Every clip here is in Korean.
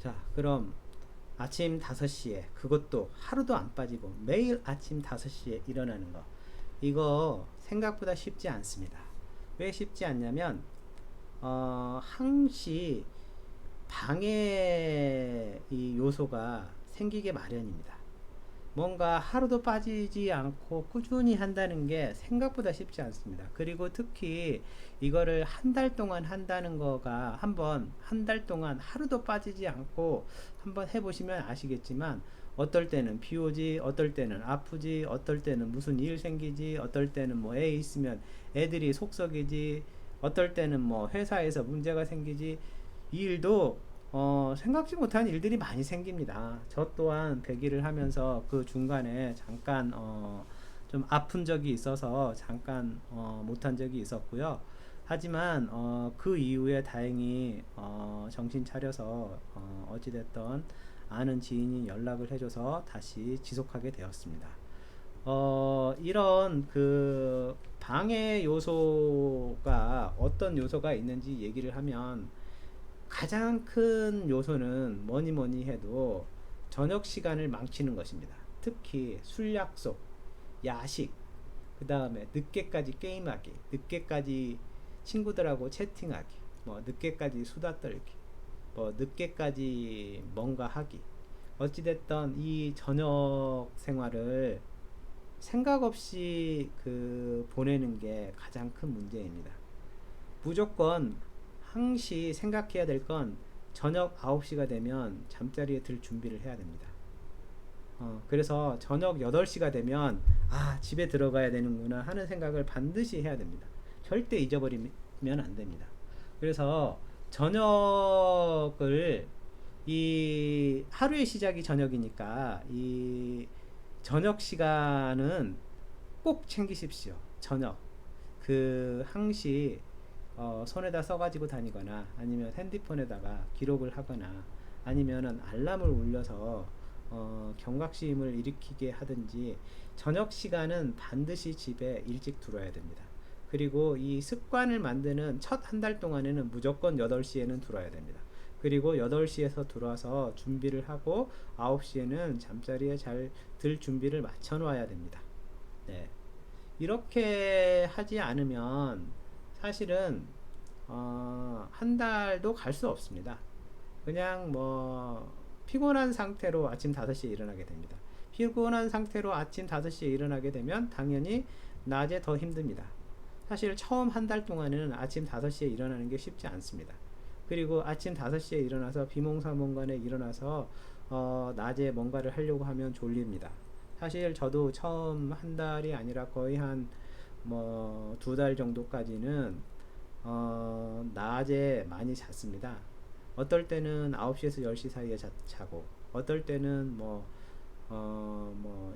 자, 그럼 아침 5시에 그것도 하루도 안 빠지고 매일 아침 5시에 일어나는 거. 이거 생각보다 쉽지 않습니다. 왜 쉽지 않냐면 항시 방해 이 요소가 생기게 마련입니다. 뭔가 하루도 빠지지 않고 꾸준히 한다는 게 생각보다 쉽지 않습니다. 그리고 특히 이거를 한 달 동안 한다는 거가 한 달 동안 하루도 빠지지 않고 한번 해보시면 아시겠지만 어떨 때는 비 오지, 어떨 때는 아프지, 어떨 때는 무슨 일 생기지, 어떨 때는 뭐 애 있으면 애들이 속썩이지, 어떨 때는 뭐 회사에서 문제가 생기지, 이 일도 생각지 못한 일들이 많이 생깁니다. 저 또한 100일을 하면서 그 중간에 잠깐 좀 아픈 적이 있어서 잠깐 못한 적이 있었고요. 하지만 그 이후에 다행히 정신 차려서 어찌됐던 아는 지인이 연락을 해줘서 다시 지속하게 되었습니다. 이런 그 방해 요소가 어떤 요소가 있는지 얘기를 하면 가장 큰 요소는 뭐니 뭐니 해도 저녁 시간을 망치는 것입니다. 특히 술 약속, 야식, 그 다음에 늦게까지 게임하기, 늦게까지 친구들하고 채팅하기, 뭐 늦게까지 수다 떨기, 뭐 늦게까지 뭔가 하기. 어찌됐던 이 저녁 생활을 생각 없이 그 보내는 게 가장 큰 문제입니다. 무조건 항시 생각해야 될 건 저녁 9시가 되면 잠자리에 들 준비를 해야 됩니다. 그래서 저녁 8시가 되면 집에 들어가야 되는구나 하는 생각을 반드시 해야 됩니다. 절대 잊어버리면 안 됩니다. 그래서 저녁을 이 하루의 시작이 저녁이니까 이 저녁 시간은 꼭 챙기십시오. 저녁 그 항시 손에다 써가지고 다니거나 아니면 핸드폰에다가 기록을 하거나 아니면은 알람을 울려서 경각심을 일으키게 하든지 저녁 시간은 반드시 집에 일찍 들어야 됩니다. 그리고 이 습관을 만드는 첫 한 달 동안에는 무조건 8시에는 들어야 됩니다. 그리고 8시에서 들어와서 준비를 하고 9시에는 잠자리에 잘 들 준비를 맞춰 놔야 됩니다. 네. 이렇게 하지 않으면 사실은 한 달도 갈 수 없습니다. 그냥 뭐 피곤한 상태로 아침 5시에 일어나게 됩니다. 피곤한 상태로 아침 5시에 일어나게 되면 당연히 낮에 더 힘듭니다. 사실 처음 한 달 동안은 아침 5시에 일어나는 게 쉽지 않습니다. 그리고 아침 5시에 일어나서 비몽사몽간에 일어나서 낮에 뭔가를 하려고 하면 졸립니다. 사실 저도 처음 한 달이 아니라 거의 한 뭐 2달 정도까지는 낮에 많이 잤습니다. 어떨 때는 9시에서 10시 사이에 자고 어떨 때는 뭐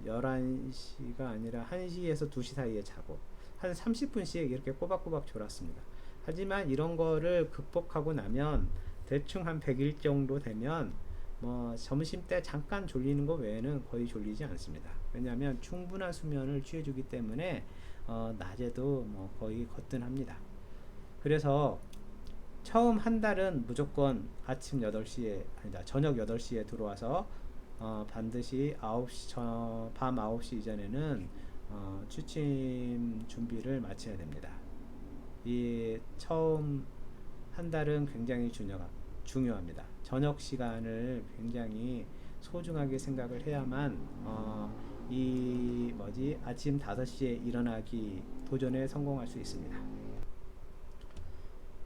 11시가 아니라 1시에서 2시 사이에 자고 한 30분씩 이렇게 꼬박꼬박 졸았습니다. 하지만 이런 거를 극복하고 나면 대충 한 100일 정도 되면 뭐 점심 때 잠깐 졸리는 거 외에는 거의 졸리지 않습니다. 왜냐하면 충분한 수면을 취해주기 때문에 낮에도 뭐 거의 거뜬합니다. 그래서 처음 한 달은 무조건 아침 8시에 아니다 저녁 8시에 들어와서 반드시 밤 9시 이전에는 취침 준비를 마쳐야 됩니다. 이 처음 한 달은 굉장히 중요합니다. 저녁 시간을 굉장히 소중하게 생각을 해야만 이 아침 5시에 일어나기 도전에 성공할 수 있습니다.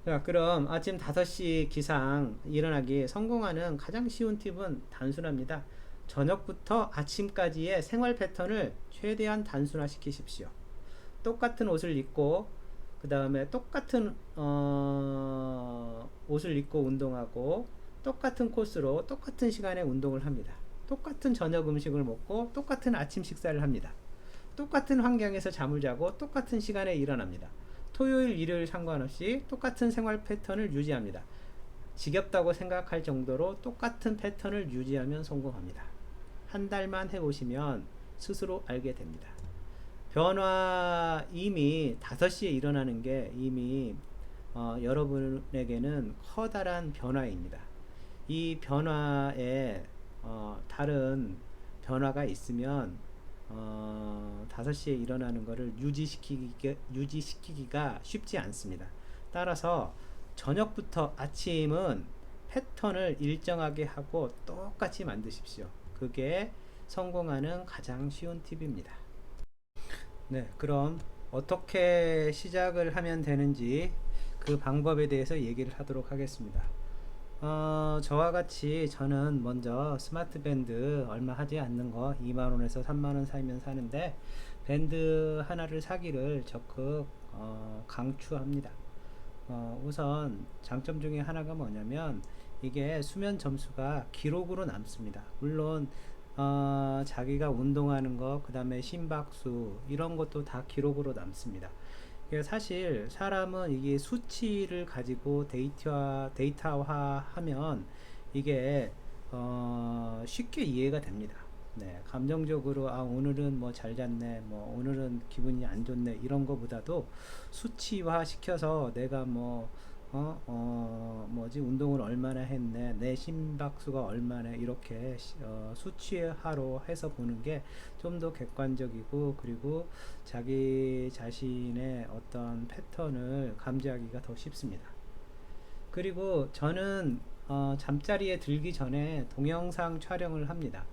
자, 그럼 아침 5시 기상 일어나기 성공하는 가장 쉬운 팁은 단순합니다. 저녁부터 아침까지의 생활 패턴을 최대한 단순화 시키십시오. 똑같은 옷을 입고 그 다음에 똑같은 옷을 입고 운동하고 똑같은 코스로 똑같은 시간에 운동을 합니다. 똑같은 저녁 음식을 먹고 똑같은 아침 식사를 합니다. 똑같은 환경에서 잠을 자고 똑같은 시간에 일어납니다. 토요일, 일요일 상관없이 똑같은 생활 패턴을 유지합니다. 지겹다고 생각할 정도로 똑같은 패턴을 유지하면 성공합니다. 한 달만 해보시면 스스로 알게 됩니다. 이미 5시에 일어나는 게 이미 여러분에게는 커다란 변화입니다. 이 변화에 다른 변화가 있으면 5시에 일어나는 것을 유지시키기가 쉽지 않습니다. 따라서 저녁부터 아침은 패턴을 일정하게 하고 똑같이 만드십시오. 그게 성공하는 가장 쉬운 팁입니다. 네, 그럼 어떻게 시작을 하면 되는지 그 방법에 대해서 얘기를 하도록 하겠습니다. 저와 같이 저는 먼저 스마트 밴드 얼마 하지 않는 거 2만원에서 3만원 사이면 사는데 밴드 하나를 사기를 적극 강추합니다. 우선 장점 중에 하나가 뭐냐면 이게 수면 점수가 기록으로 남습니다. 물론 자기가 운동하는 거, 그 다음에 심박수 이런 것도 다 기록으로 남습니다. 사실 사람은 이게 수치를 가지고 데이터화하면 이게 쉽게 이해가 됩니다. 네, 감정적으로 오늘은 뭐 잘 잤네, 뭐 오늘은 기분이 안 좋네 이런 거보다도 수치화 시켜서 내가 뭐지 운동을 얼마나 했네, 내 심박수가 얼마나 이렇게 수치화로 해서 보는 게 좀 더 객관적이고 그리고 자기 자신의 어떤 패턴을 감지하기가 더 쉽습니다. 그리고 저는 잠자리에 들기 전에 동영상 촬영을 합니다.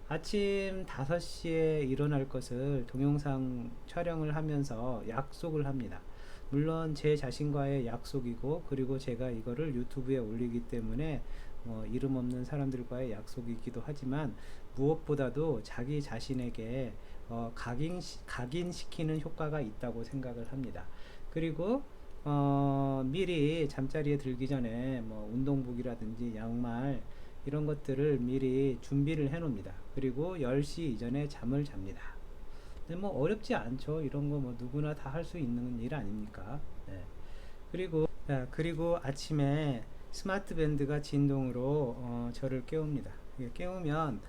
아침 5시에 일어날 것을 동영상 촬영을 하면서 약속을 합니다. 물론 제 자신과의 약속이고 그리고 제가 이거를 유튜브에 올리기 때문에 이름 없는 사람들과의 약속이기도 하지만 무엇보다도 자기 자신에게 각인시키는 효과가 있다고 생각을 합니다. 그리고 미리 잠자리에 들기 전에 뭐 운동복이라든지 양말 이런 것들을 미리 준비를 해 놓습니다. 그리고 10시 이전에 잠을 잡니다. 근데 뭐 어렵지 않죠. 이런 거 뭐 누구나 다 할 수 있는 일 아닙니까? 네. 그리고 아침에 스마트 밴드가 진동으로 저를 깨웁니다. 깨우면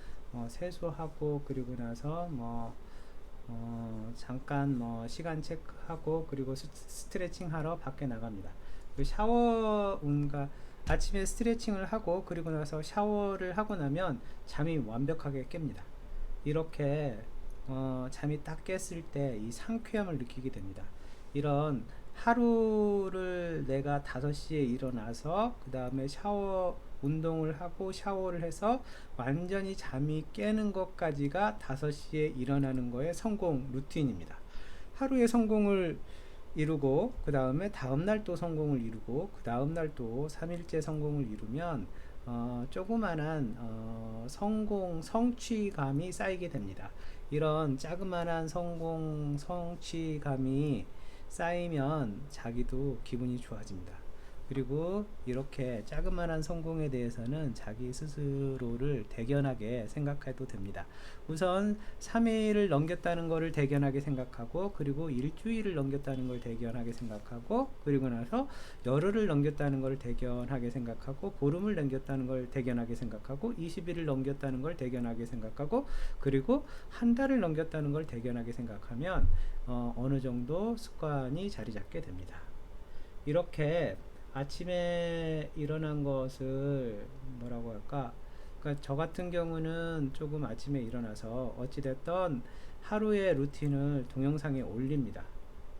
세수하고 그리고 나서 잠깐 시간 체크하고 그리고 스트레칭 하러 밖에 나갑니다. 그 아침에 스트레칭을 하고 그리고 나서 샤워를 하고 나면 잠이 완벽하게 깹니다. 이렇게 잠이 딱 깼을 때 이 상쾌함을 느끼게 됩니다. 이런 하루를 내가 5시에 일어나서 그 다음에 운동을 하고 샤워를 해서 완전히 잠이 깨는 것까지가 5시에 일어나는 거의 성공 루틴입니다. 하루의 성공을 이루고 그 다음에 다음날 또 성공을 이루고 그 다음날 또 3일째 성공을 이루면 조그만한 성취감이 쌓이게 됩니다. 이런 자그마한 성취감이 쌓이면 자기도 기분이 좋아집니다. 그리고 이렇게 자그마한 성공에 대해서는 자기 스스로를 대견하게 생각해도 됩니다. 우선 3일을 넘겼다는 것을 대견하게 생각하고 그리고 일주일을 넘겼다는 걸 대견하게 생각하고 그리고 나서 열흘을 넘겼다는 걸 대견하게 생각하고 보름을 넘겼다는 걸 대견하게 생각하고 20일을 넘겼다는 걸 대견하게 생각하고 그리고 한 달을 넘겼다는 걸 대견하게 생각하면 어느 정도 습관이 자리 잡게 됩니다. 이렇게 아침에 일어난 것을 뭐라고 할까? 그러니까 저 같은 경우는 조금 아침에 일어나서 어찌됐던 하루의 루틴을 동영상에 올립니다.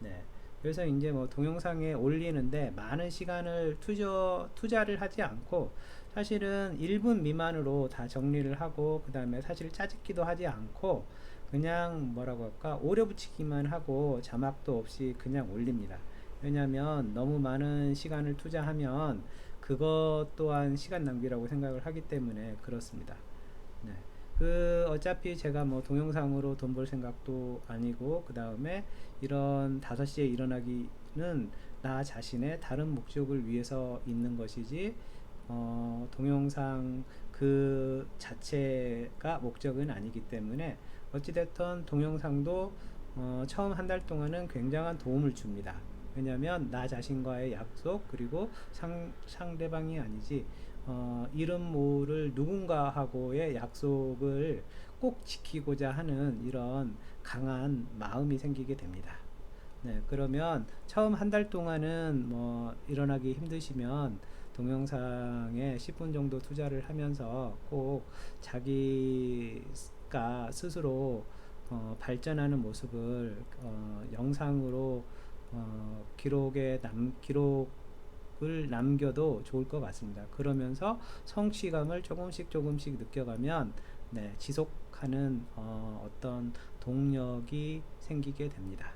네. 그래서 이제 뭐 동영상에 올리는데 많은 시간을 투자를 하지 않고 사실은 1분 미만으로 다 정리를 하고 그 다음에 사실 짜집기도 하지 않고 그냥 뭐라고 할까? 오려 붙이기만 하고 자막도 없이 그냥 올립니다. 왜냐하면 너무 많은 시간을 투자하면 그것 또한 시간 낭비라고 생각을 하기 때문에 그렇습니다. 네. 어차피 제가 뭐 동영상으로 돈 벌 생각도 아니고 그 다음에 이런 5시에 일어나기는 나 자신의 다른 목적을 위해서 있는 것이지 동영상 그 자체가 목적은 아니기 때문에 어찌됐든 동영상도 처음 한 달 동안은 굉장한 도움을 줍니다. 왜냐하면 나 자신과의 약속 그리고 상대방이 아니지 이름 모를 누군가하고의 약속을 꼭 지키고자 하는 이런 강한 마음이 생기게 됩니다. 네, 그러면 처음 한 달 동안은 일어나기 힘드시면 동영상에 10분 정도 투자를 하면서 꼭 자기가 스스로 발전하는 모습을 영상으로 기록을 남겨도 좋을 것 같습니다. 그러면서 성취감을 조금씩 느껴가면 네, 지속하는 어떤 동력이 생기게 됩니다.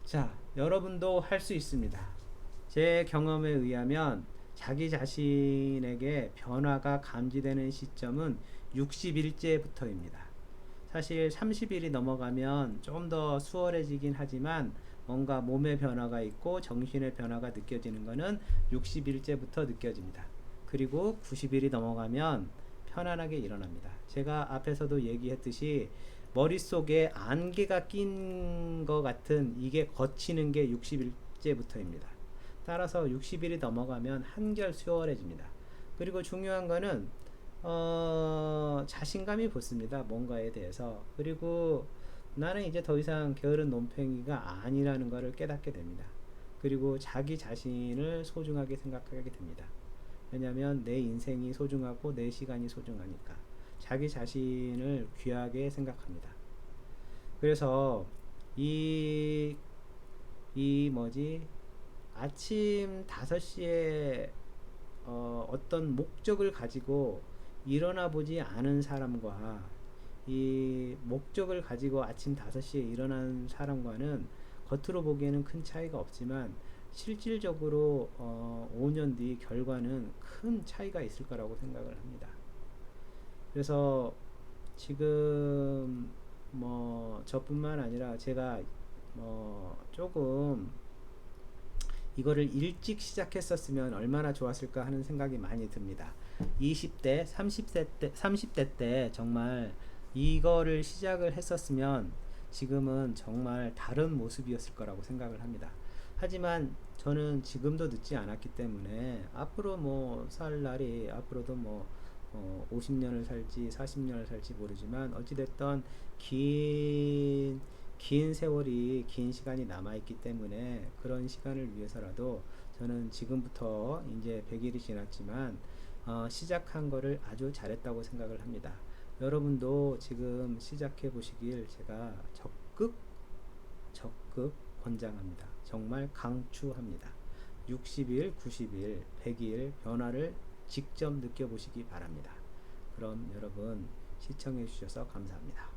자, 여러분도 할 수 있습니다. 제 경험에 의하면 자기 자신에게 변화가 감지되는 시점은 60일째부터입니다. 사실 30일이 넘어가면 좀 더 수월해지긴 하지만 뭔가 몸의 변화가 있고 정신의 변화가 느껴지는 것은 60일째부터 느껴집니다. 그리고 90일이 넘어가면 편안하게 일어납니다. 제가 앞에서도 얘기했듯이 머릿속에 안개가 낀 것 같은 이게 걷히는 게 60일째부터입니다. 따라서 60일이 넘어가면 한결 수월해집니다. 그리고 중요한 거는 자신감이 붙습니다. 뭔가에 대해서. 그리고 나는 이제 더 이상 게으른 논팽이가 아니라는 것을 깨닫게 됩니다. 그리고 자기 자신을 소중하게 생각하게 됩니다. 왜냐하면 내 인생이 소중하고 내 시간이 소중하니까 자기 자신을 귀하게 생각합니다. 그래서 이 아침 5시에 어떤 목적을 가지고 일어나 보지 않은 사람과 이 목적을 가지고 아침 5시에 일어난 사람과는 겉으로 보기에는 큰 차이가 없지만 실질적으로 5년 뒤 결과는 큰 차이가 있을 거라고 생각을 합니다. 그래서 지금 저뿐만 아니라 제가 조금 이거를 일찍 시작했었으면 얼마나 좋았을까 하는 생각이 많이 듭니다. 20대, 30대 때 정말 이거를 시작을 했었으면 지금은 정말 다른 모습이었을 거라고 생각을 합니다. 하지만 저는 지금도 늦지 않았기 때문에 앞으로 살 날이 앞으로도 50년을 살지 40년을 살지 모르지만 어찌됐든 긴 세월이 긴 시간이 남아있기 때문에 그런 시간을 위해서라도 저는 지금부터 이제 100일이 지났지만 시작한 거를 아주 잘했다고 생각을 합니다. 여러분도 지금 시작해 보시길 제가 적극 권장합니다. 정말 강추합니다. 60일, 90일, 100일 변화를 직접 느껴보시기 바랍니다. 그럼 여러분 시청해 주셔서 감사합니다.